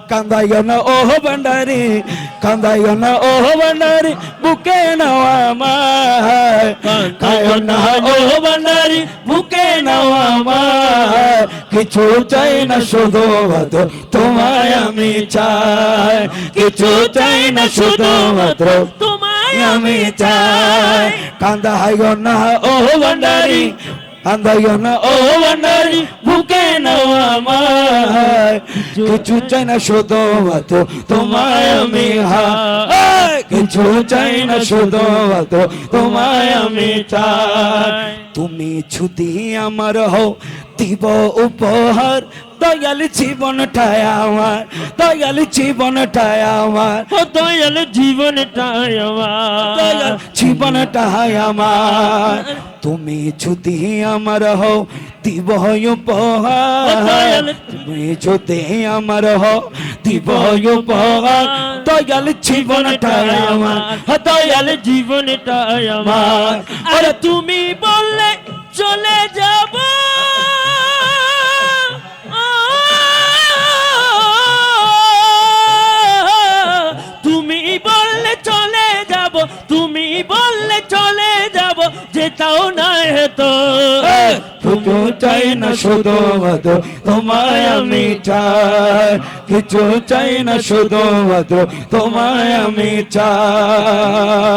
কান্দাইও না ও ভান্ডারি, কান্দাইও না ও ভান্ডারি, বুকে নাও আমায়, কাঁদাইও না ও ভান্ডারি, বুকে নাও আমায়, কিছু চাই না শুধু মাত্র তোমায় আমি চাই, কিছু চাই না শুধু মাত্র তোমায় আমি চাই। কান্দাইও না ও ভান্ডারি, কান্দাইও না ও ভান্ডারি, বুকে নাও আমায়, কিছু চাই না শুধু মাত্র তোমায় আমি হাই, কিছু চাই না শুধু মাত্র তোমায় আমি চাই। তুমি যদি আমার হও দিব উপহার, দয়াল জীবনটাই আমার, দয়াল জীবনটাই আমার, ও দয়াল জীবনটাই আমার, দয়াল জীবনটাই আমার। তুমি যদি আমার হও দিব উপহার, তুমি যদি আমার হও দিব উপহার, দয়াল জীবনটাই আমার, দয়াল জীবনটাই আমার। আরে তুমি বললে চলে যাব, তুমি বললে চলে যাব, তুমি বললে চলে যাব, যেতাও না হেতো। কিছু চাই না শুধু মাত্র তোমায় আমি চাই, কিছু চাই না শুধু মাত্র তোমায় আমি চাই।